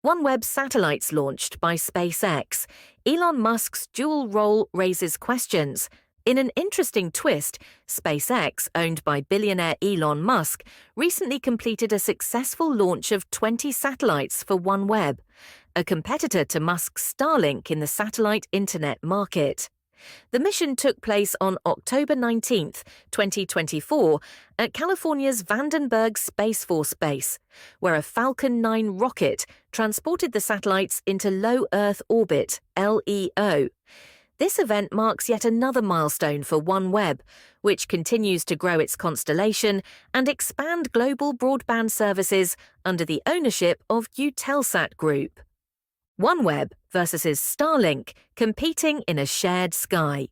OneWeb satellites launched by SpaceX. Elon Musk's dual role raises questions. In an interesting twist, SpaceX, owned by billionaire Elon Musk, recently completed a successful launch of 20 satellites for OneWeb, a competitor to Musk's Starlink in the satellite internet market. The mission took place on October 19, 2024, at California's Vandenberg Space Force Base, where a Falcon 9 rocket transported the satellites into low Earth orbit, LEO. This event marks yet another milestone for OneWeb, which continues to grow its constellation and expand global broadband services under the ownership of Eutelsat Group. OneWeb versus Starlink competing in a shared sky.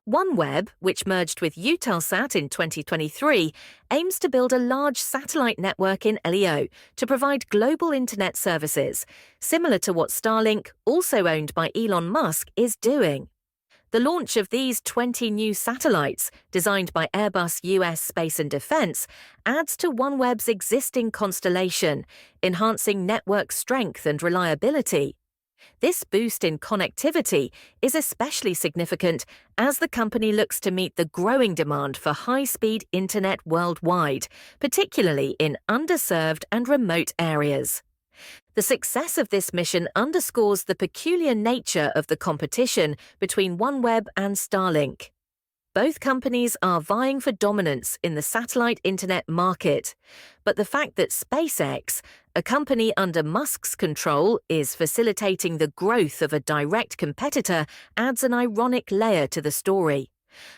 OneWeb, which merged with Eutelsat in 2023, aims to build a large satellite network in LEO to provide global internet services, similar to what Starlink, also owned by Elon Musk, is doing. The launch of these 20 new satellites, designed by Airbus US Space and Defense, adds to OneWeb's existing constellation, enhancing network strength and reliability. This boost in connectivity is especially significant as the company looks to meet the growing demand for high-speed internet worldwide, particularly in underserved and remote areas. The success of this mission underscores the peculiar nature of the competition between OneWeb and Starlink. Both companies are vying for dominance in the satellite internet market, but the fact that SpaceX, a company under Musk's control, is facilitating the growth of a direct competitor adds an ironic layer to the story.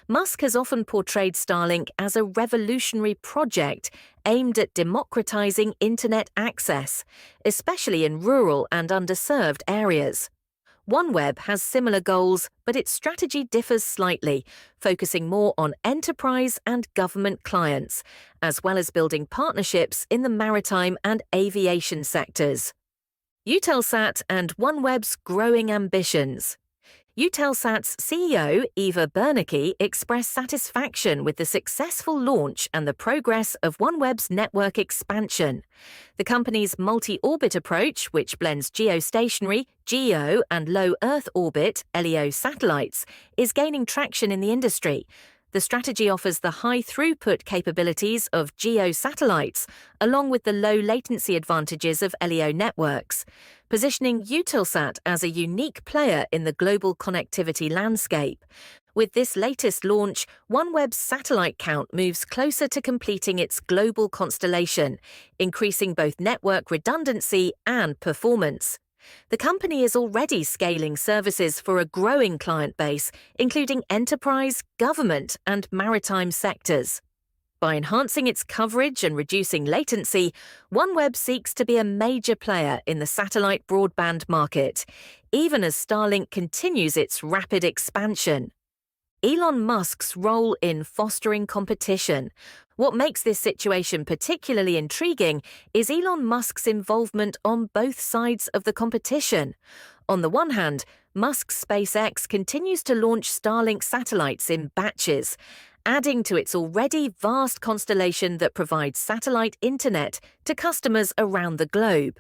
Musk has often portrayed Starlink as a revolutionary project aimed at democratizing internet access, especially in rural and underserved areas. OneWeb has similar goals, but its strategy differs slightly, focusing more on enterprise and government clients, as well as building partnerships in the maritime and aviation sectors. Eutelsat and OneWeb's growing ambitions. Eutelsat's CEO, Eva Bernanke, expressed satisfaction with the successful launch and the progress of OneWeb's network expansion. The company's multi-orbit approach, which blends geostationary, GEO, and low Earth orbit, LEO satellites, is gaining traction in the industry. The strategy offers the high-throughput capabilities of GEO satellites, along with the low-latency advantages of LEO networks, positioning Eutelsat as a unique player in the global connectivity landscape. With this latest launch, OneWeb's satellite count moves closer to completing its global constellation, increasing both network redundancy and performance. The company is already scaling services for a growing client base, including enterprise, government, and maritime sectors. By enhancing its coverage and reducing latency, OneWeb seeks to be a major player in the satellite broadband market, even as Starlink continues its rapid expansion. Elon Musk's role in fostering competition. What makes this situation particularly intriguing is Elon Musk's involvement on both sides of the competition. On the one hand, Musk's SpaceX continues to launch Starlink satellites in batches, adding to its already vast constellation that provides satellite internet to customers around the globe.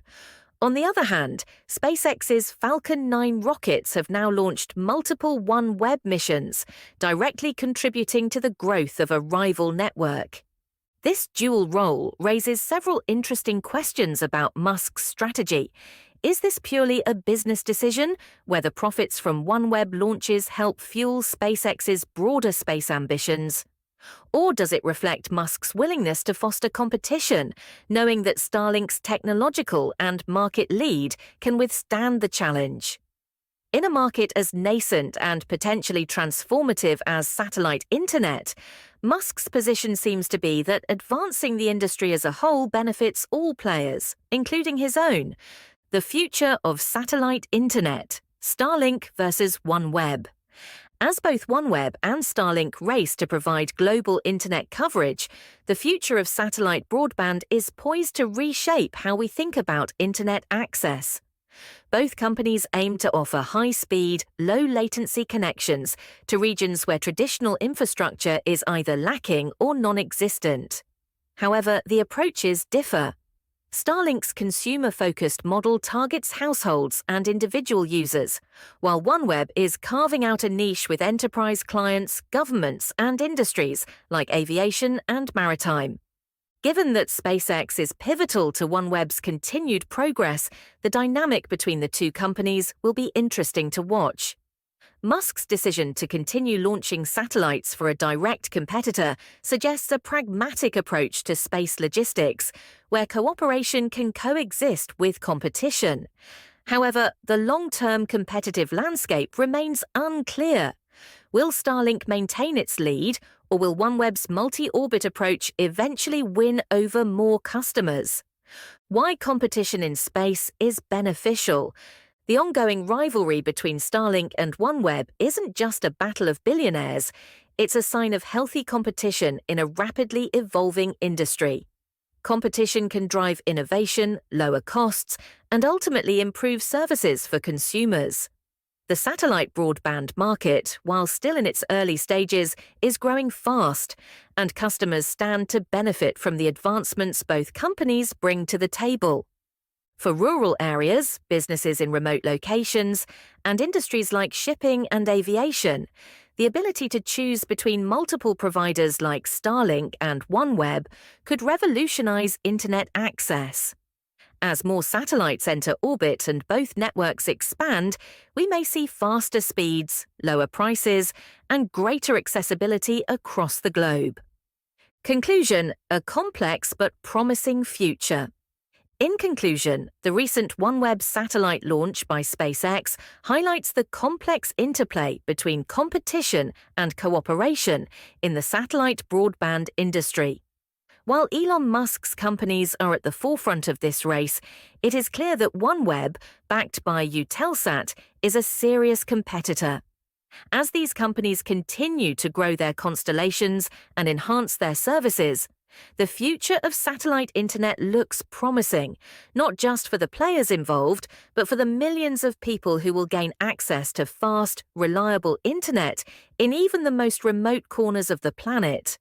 On the other hand, SpaceX's Falcon 9 rockets have now launched multiple OneWeb missions, directly contributing to the growth of a rival network. This dual role raises several interesting questions about Musk's strategy. Is this purely a business decision, where the profits from OneWeb launches help fuel SpaceX's broader space ambitions? Or does it reflect Musk's willingness to foster competition, knowing that Starlink's technological and market lead can withstand the challenge? In a market as nascent and potentially transformative as satellite internet, Musk's position seems to be that advancing the industry as a whole benefits all players, including his own. The future of satellite internet, Starlink versus OneWeb. As both OneWeb and Starlink race to provide global internet coverage, the future of satellite broadband is poised to reshape how we think about internet access. Both companies aim to offer high-speed, low-latency connections to regions where traditional infrastructure is either lacking or non-existent. However, the approaches differ. Starlink's consumer-focused model targets households and individual users, while OneWeb is carving out a niche with enterprise clients, governments, and industries like aviation and maritime. Given that SpaceX is pivotal to OneWeb's continued progress, the dynamic between the two companies will be interesting to watch. Musk's decision to continue launching satellites for a direct competitor suggests a pragmatic approach to space logistics, where cooperation can coexist with competition. However, the long-term competitive landscape remains unclear. Will Starlink maintain its lead, or will OneWeb's multi-orbit approach eventually win over more customers? Why competition in space is beneficial. The ongoing rivalry between Starlink and OneWeb isn't just a battle of billionaires, it's a sign of healthy competition in a rapidly evolving industry. Competition can drive innovation, lower costs, and ultimately improve services for consumers. The satellite broadband market, while still in its early stages, is growing fast, and customers stand to benefit from the advancements both companies bring to the table. For rural areas, businesses in remote locations, and industries like shipping and aviation, the ability to choose between multiple providers like Starlink and OneWeb could revolutionize internet access. As more satellites enter orbit and both networks expand, we may see faster speeds, lower prices, and greater accessibility across the globe. Conclusion: a complex but promising future. In conclusion, the recent OneWeb satellite launch by SpaceX highlights the complex interplay between competition and cooperation in the satellite broadband industry. While Elon Musk's companies are at the forefront of this race, it is clear that OneWeb, backed by Eutelsat, is a serious competitor. As these companies continue to grow their constellations and enhance their services, the future of satellite internet looks promising, not just for the players involved, but for the millions of people who will gain access to fast, reliable internet in even the most remote corners of the planet.